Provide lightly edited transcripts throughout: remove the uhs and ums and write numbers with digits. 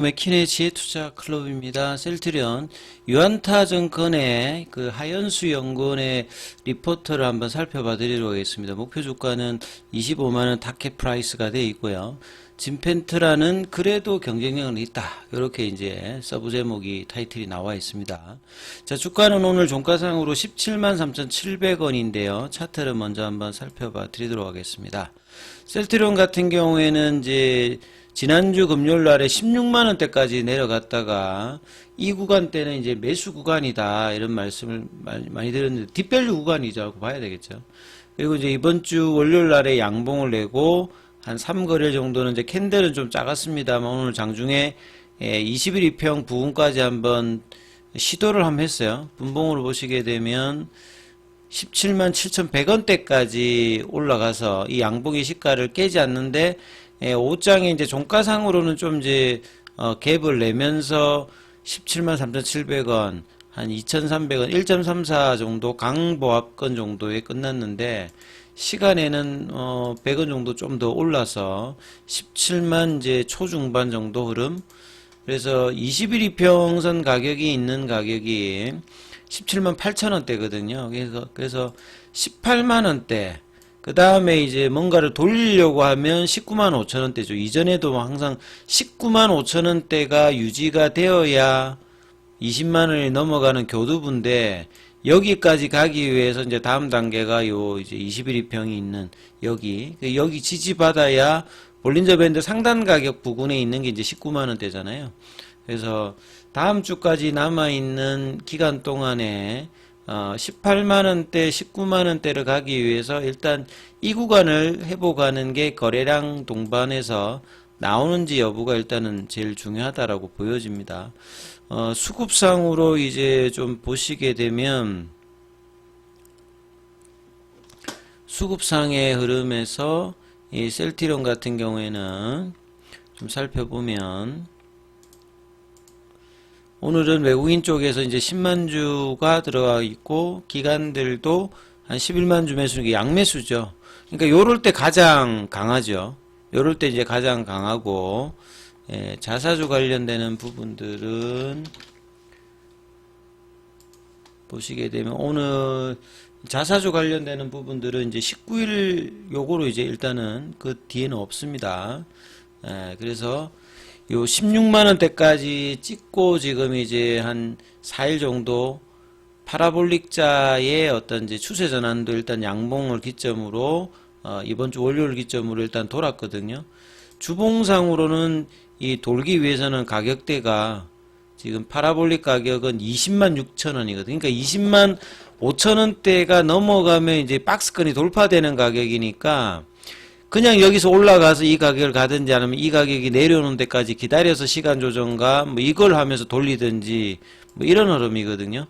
맥킨의 지혜투자 클럽입니다. 셀트리온 유안타증권의 그 하연수 연구원의 리포트를 한번 살펴봐 드리도록 하겠습니다. 목표 주가는 25만원 타켓 프라이스가 되어 있고요. 진펜트라는 그래도 경쟁력은 있다. 이렇게 이제 서브 제목이 타이틀이 나와 있습니다. 자, 주가는 오늘 종가상으로 17만 3,700원인데요. 차트를 먼저 한번 살펴봐 드리도록 하겠습니다. 셀트리온 같은 경우에는 이제 지난주 금요일 날에 16만원대까지 내려갔다가 이 구간대는 이제 매수 구간이다 이런 말씀을 많이 드렸는데 딥밸류 구간이라고 봐야 되겠죠. 그리고 이제 이번 주 월요일 날에 양봉을 내고 한 3거래일 정도는 이제 캔들은 좀 작았습니다만 오늘 장중에 21 2평 부근까지 한번 시도를 한번 했어요. 분봉으로 보시게 되면 17만 7,100원대까지 올라가서 이 양봉의 시가를 깨지 않는데 5장에 이제 종가상으로는 좀 이제 갭을 내면서 17만 3,700원 한 2,300원 1.34 정도 강보합권 정도에 끝났는데 시간에는 100원 정도 좀 더 올라서 17만 이제 초중반 정도 흐름. 그래서 21 2평선 가격이 있는 가격이 17만 8천원대거든요. 그래서 18만원대. 그 다음에 이제 뭔가를 돌리려고 하면 19만 5천원대죠. 이전에도 항상 19만 5천원대가 유지가 되어야 20만원이 넘어가는 교두부인데 여기까지 가기 위해서 이제 다음 단계가 요 이제 21 2평이 있는 여기 지지받아야 볼린저 밴드 상단 가격 부근에 있는 게 이제 19만원대잖아요. 그래서 다음 주까지 남아있는 기간 동안에 18만원대, 19만원대를 가기 위해서 일단 이 구간을 회복하는 게 거래량 동반해서 나오는지 여부가 일단은 제일 중요하다라고 보여집니다. 수급상으로 이제 좀 보시게 되면 수급상의 흐름에서 이 셀트리온 같은 경우에는 좀 살펴보면 오늘은 외국인 쪽에서 이제 10만 주가 들어가 있고 기관들도 한 11만 주 매수는 양매수죠. 그러니까 요럴 때 가장 강하죠. 요럴 때 이제 가장 강하고 자사주 관련되는 부분들은 보시게 되면 오늘 자사주 관련되는 부분들은 이제 19일 요거로 이제 일단은 그 뒤에는 없습니다. 그래서 요 16만원대까지 찍고 지금 이제 한 4일 정도 파라볼릭자의 어떤 이제 추세 전환도 일단 양봉을 기점으로 이번 주 월요일 기점으로 일단 돌았거든요. 주봉상으로는 이 돌기 위해서는 가격대가 지금 파라볼릭 가격은 20만 6천원이거든요. 그러니까 20만 5천원대가 넘어가면 이제 박스권이 돌파되는 가격이니까 그냥 여기서 올라가서 이 가격을 가든지 아니면 이 가격이 내려오는 데까지 기다려서 시간 조정과 뭐 이걸 하면서 돌리든지 뭐 이런 흐름이거든요.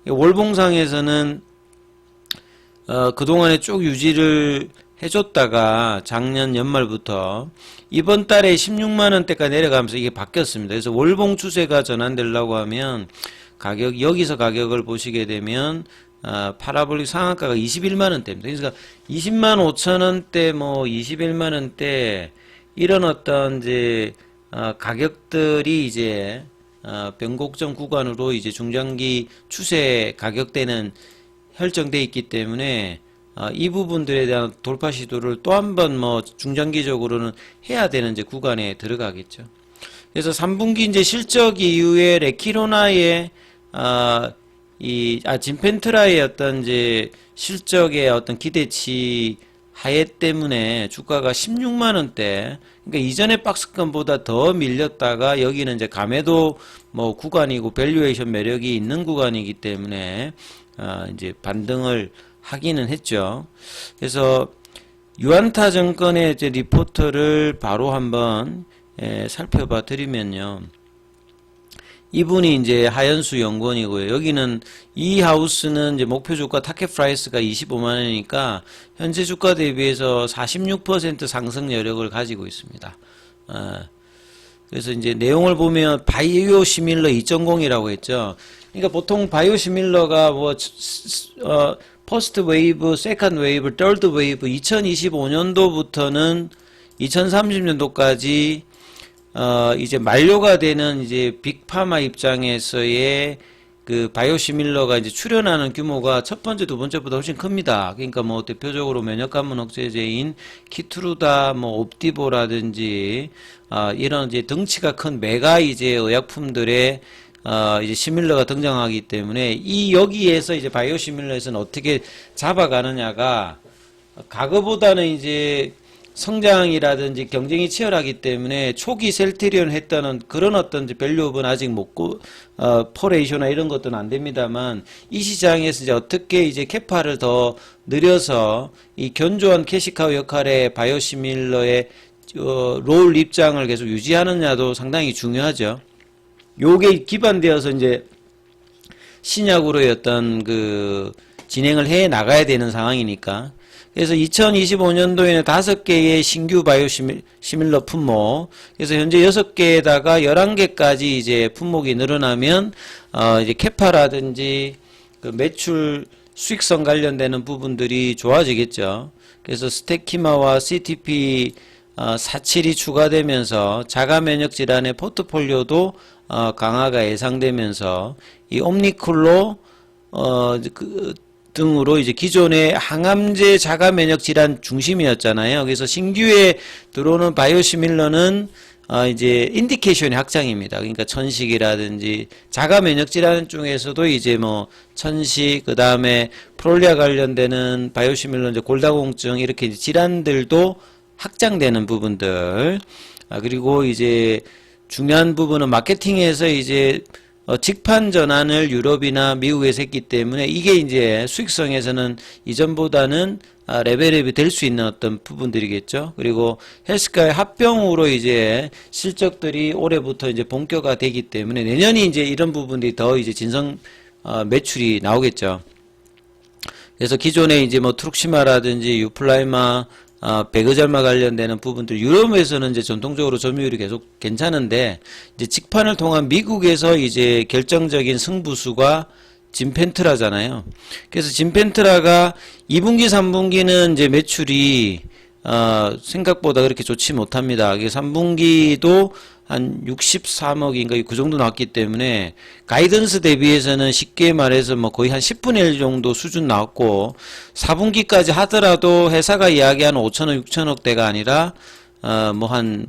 월봉상에서는 그동안에 쭉 유지를 해줬다가 작년 연말부터 이번 달에 16만원대까지 내려가면서 이게 바뀌었습니다. 그래서 월봉 추세가 전환되려고 하면 여기서 가격을 보시게 되면 파라볼릭 상한가가 21만원대입니다. 그러니까 20만 5천원대, 뭐 21만원대 이런 어떤 이제 가격들이 이제 변곡점 구간으로 이제 중장기 추세 가격대는 설정되어 있기 때문에 이 부분들에 대한 돌파 시도를 또 한 번 뭐 중장기적으로는 해야 되는 이제 구간에 들어가겠죠. 그래서 3분기 이제 실적 이후에 레키로나의 진펜트라의 어떤 이제 실적의 어떤 기대치 하에 때문에 주가가 16만원대, 그러니까 이전의 박스권보다 더 밀렸다가 여기는 이제 감해도 뭐 구간이고 밸류에이션 매력이 있는 구간이기 때문에 이제 반등을 하기는 했죠. 그래서 유안타증권의 이제 리포트를 바로 한번 살펴봐 드리면요. 이분이 이제 하연수 연구원이고요. 여기는 이 하우스는 이제 목표 주가 타켓 프라이스가 25만원이니까 현재 주가 대비해서 46% 상승 여력을 가지고 있습니다. 그래서 이제 내용을 보면 바이오 시밀러 2.0이라고 했죠. 그러니까 보통 바이오 시밀러가 뭐 퍼스트 웨이브, 세컨드 웨이브, third 웨이브 2025년도부터는 2030년도까지 이제 만료가 되는 이제 빅파마 입장에서의 그 바이오시밀러가 이제 출현하는 규모가 첫 번째, 두 번째보다 훨씬 큽니다. 그러니까 뭐 대표적으로 면역감문 억제제인 키트루다, 뭐 옵디보라든지 이런 이제 덩치가 큰 메가 이제 의약품들의 이제 시밀러가 등장하기 때문에 이 여기에서 이제 바이오시밀러에서는 어떻게 잡아가느냐가 과거보다는 이제 성장이라든지 경쟁이 치열하기 때문에 초기 셀트리온 했다는 그런 어떤 밸류업은 아직 못고 포레이쇼나 이런 것들은 안 됩니다만 이 시장에서 이제 어떻게 이제 캐파를 더 늘려서 이 견조한 캐시카우 역할의 바이오시밀러의 롤 입장을 계속 유지하느냐도 상당히 중요하죠. 요게 기반되어서 이제 신약으로의 어떤 그 진행을 해 나가야 되는 상황이니까. 그래서 2025년도에는 5개의 신규 바이오시밀러 품목, 그래서 현재 6개에다가 11개까지 이제 품목이 늘어나면, 이제 캐파라든지 그 매출 수익성 관련되는 부분들이 좋아지겠죠. 그래서 스테키마와 CTP 47이 추가되면서 자가 면역 질환의 포트폴리오도 강화가 예상되면서 이 옴니쿨로 등으로 이제 기존의 항암제 자가 면역 질환 중심이었잖아요. 그래서 신규에 들어오는 바이오시밀러는 이제 인디케이션의 확장입니다. 그러니까 천식이라든지 자가 면역 질환 중에서도 이제 뭐 천식, 그 다음에 프롤리아 관련되는 바이오시밀러 이제 골다공증 이렇게 이제 질환들도 확장되는 부분들. 그리고 이제 중요한 부분은 마케팅에서 이제 직판 전환을 유럽이나 미국에서 했기 때문에 이게 이제 수익성에서는 이전보다는 레벨업이 될 수 있는 어떤 부분들이겠죠. 그리고 헬스카의 합병으로 이제 실적들이 올해부터 이제 본격화되기 때문에 내년이 이제 이런 부분들이 더 이제 진성 매출이 나오겠죠. 그래서 기존에 이제 뭐 트룩시마라든지 유플라이마 배그절마 관련되는 부분들 유럽에서는 이제 전통적으로 점유율이 계속 괜찮은데 이제 직판을 통한 미국에서 이제 결정적인 승부수가 진펜트라잖아요. 그래서 진펜트라가 2분기, 3분기는 이제 매출이 생각보다 그렇게 좋지 못합니다. 3분기도 한 63억인가 그 정도 나왔기 때문에 가이던스 대비해서는 쉽게 말해서 뭐 거의 한 10분의 1 정도 수준 나왔고 4분기까지 하더라도 회사가 이야기하는 5천억, 6천억대가 아니라 뭐 한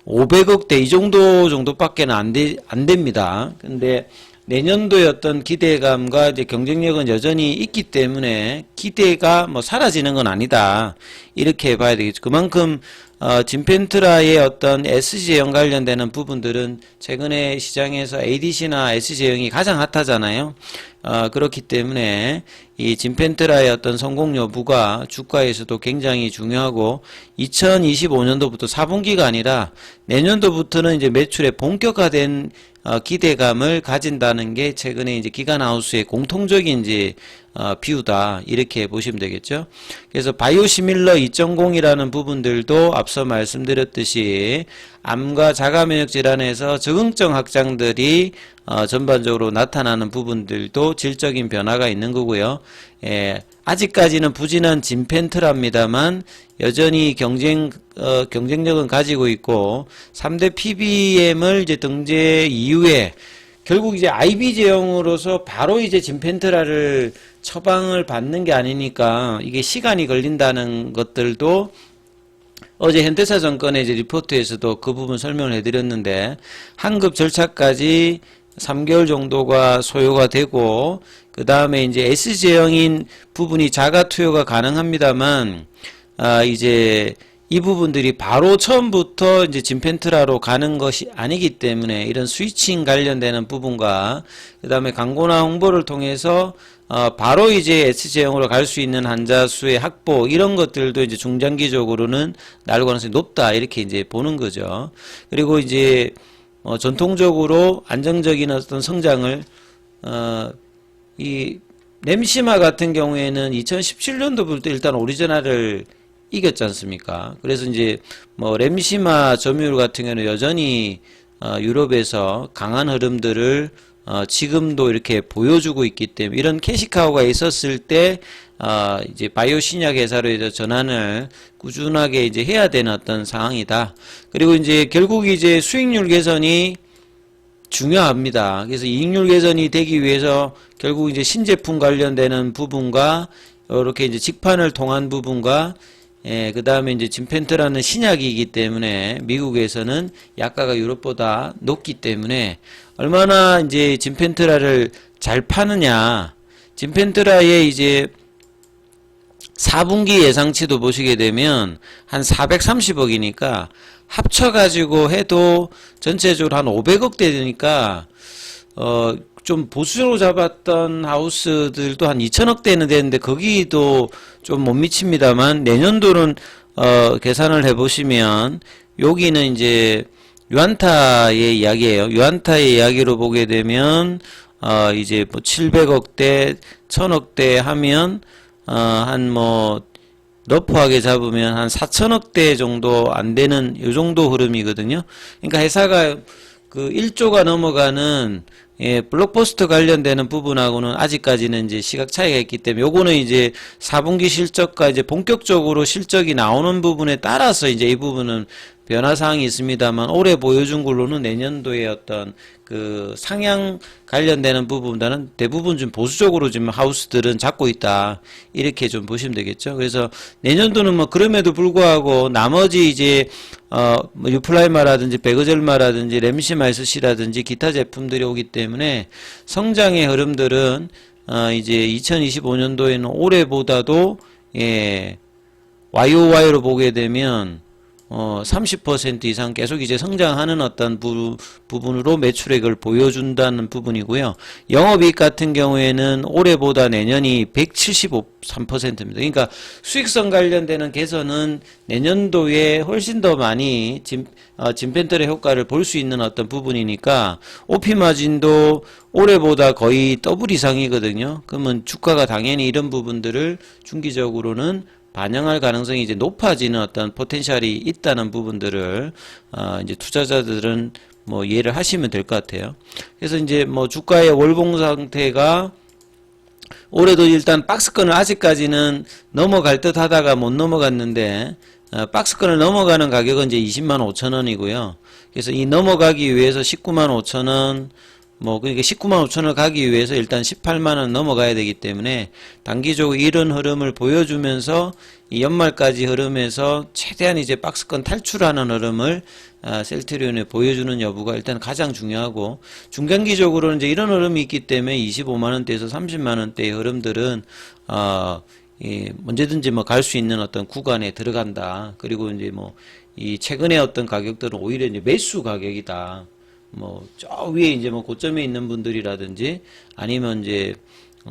500억대 이 정도밖에는 안 됩니다. 근데 내년도의 어떤 기대감과 이제 경쟁력은 여전히 있기 때문에 기대가 뭐 사라지는 건 아니다. 이렇게 봐야 되겠죠. 그만큼 진펜트라의 어떤 SG형 관련되는 부분들은 최근에 시장에서 ADC나 SG형이 가장 핫하잖아요. 그렇기 때문에 이 진펜트라의 어떤 성공 여부가 주가에서도 굉장히 중요하고 2025년도부터 4분기가 아니라 내년도부터는 이제 매출에 본격화된 기대감을 가진다는 게 최근에 이제 기관하우스의 공통적인 이제 비유다 이렇게 보시면 되겠죠. 그래서 바이오시밀러 2.0이라는 부분들도 앞서 말씀드렸듯이 암과 자가면역 질환에서 적응증 확장들이 전반적으로 나타나는 부분들도 질적인 변화가 있는 거고요. 아직까지는 부진한 진펜트랍니다만 여전히 경쟁력은 가지고 있고 3대 PBM을 이제 등재 이후에 결국 이제 IB 제형으로서 바로 이제 진펜트라를 처방을 받는 게 아니니까 이게 시간이 걸린다는 것들도 어제 현대차증권의 이제 리포트에서도 그 부분 설명을 해드렸는데 환급 절차까지 3개월 정도가 소요가 되고 그 다음에 이제 S제형인 부분이 자가 투여가 가능합니다만 이제 이 부분들이 바로 처음부터 이제 진펜트라로 가는 것이 아니기 때문에 이런 스위칭 관련되는 부분과 그 다음에 광고나 홍보를 통해서 바로 이제 S제형으로 갈 수 있는 환자 수의 확보 이런 것들도 이제 중장기적으로는 나올 가능성이 높다 이렇게 이제 보는 거죠. 그리고 이제 전통적으로 안정적인 어떤 성장을 이 램시마 같은 경우에는 2017년도부터 일단 오리지널을 이겼지 않습니까? 그래서 이제 뭐 램시마 점유율 같은 경우는 여전히 유럽에서 강한 흐름들을 지금도 이렇게 보여주고 있기 때문에 이런 캐시카우가 있었을 때 이제 바이오 신약 회사로 이제 전환을 꾸준하게 이제 해야 되는 어떤 상황이다. 그리고 이제 결국 이제 수익률 개선이 중요합니다. 그래서 이익률 개선이 되기 위해서 결국 이제 신제품 관련되는 부분과 이렇게 이제 직판을 통한 부분과 그 다음에 이제 진펜트라는 신약이기 때문에 미국에서는 약가가 유럽보다 높기 때문에 얼마나 이제 진펜트라를 잘 파느냐. 진펜트라의 이제 4분기 예상치도 보시게 되면 한 430억이니까 합쳐가지고 해도 전체적으로 한 500억대 되니까 좀 보수적으로 잡았던 하우스들도 한 2천억대는 되는데 거기도 좀 못 미칩니다만 내년도는 계산을 해보시면 여기는 이제 유안타의 이야기예요. 유안타의 이야기로 보게 되면 이제 뭐 700억대, 1000억대 하면 한 뭐 러프하게 잡으면 한 4천억대 정도 안 되는 요 정도 흐름이거든요. 그러니까 회사가 그 1조가 넘어가는 블록버스터 관련되는 부분하고는 아직까지는 이제 시각 차이가 있기 때문에 요거는 이제 4분기 실적과 이제 본격적으로 실적이 나오는 부분에 따라서 이제 이 부분은 변화 사항이 있습니다만 올해 보여준 걸로는 내년도에 어떤 그 상향 관련되는 부분보다는 대부분 좀 보수적으로 지금 하우스들은 잡고 있다. 이렇게 좀 보시면 되겠죠. 그래서 내년도는 뭐 그럼에도 불구하고 나머지 이제 뭐 유플라이마라든지 베그젤마라든지 램시마이스시라든지 기타 제품들이 오기 때문에 성장의 흐름들은 이제 2025년도에는 올해보다도 YOY로 보게 되면 30% 이상 계속 이제 성장하는 어떤 부분으로 매출액을 보여준다는 부분이고요. 영업이익 같은 경우에는 올해보다 내년이 173%입니다. 그러니까 수익성 관련되는 개선은 내년도에 훨씬 더 많이 진펜트의 효과를 볼 수 있는 어떤 부분이니까 OP 마진도 올해보다 거의 더블 이상이거든요. 그러면 주가가 당연히 이런 부분들을 중기적으로는 반영할 가능성이 이제 높아지는 어떤 포텐셜이 있다는 부분들을 이제 투자자들은 뭐 이해를 하시면 될 것 같아요. 그래서 이제 뭐 주가의 월봉 상태가 올해도 일단 박스권을 아직까지는 넘어갈 듯 하다가 못 넘어갔는데 박스권을 넘어가는 가격은 이제 20만 5천 원이고요. 그래서 이 넘어가기 위해서 19만 5천 원 뭐 그러니까 19만 5천을 가기 위해서 일단 18만 원 넘어가야 되기 때문에 단기적으로 이런 흐름을 보여주면서 이 연말까지 흐름에서 최대한 이제 박스권 탈출하는 흐름을 셀트리온에 보여주는 여부가 일단 가장 중요하고 중장기적으로는 이제 이런 흐름이 있기 때문에 25만 원대에서 30만 원대의 흐름들은 언제든지 뭐 갈 수 있는 어떤 구간에 들어간다. 그리고 이제 뭐 이 최근에 어떤 가격들은 오히려 이제 매수 가격이다. 뭐 저 위에 이제 뭐 고점에 있는 분들이라든지 아니면 이제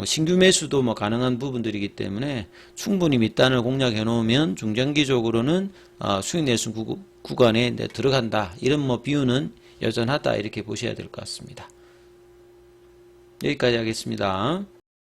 신규 매수도 뭐 가능한 부분들이기 때문에 충분히 밑단을 공략해 놓으면 중장기적으로는 수익 낼 수 있는 구간에 들어간다. 이런 뭐 비유는 여전하다. 이렇게 보셔야 될 것 같습니다. 여기까지 하겠습니다.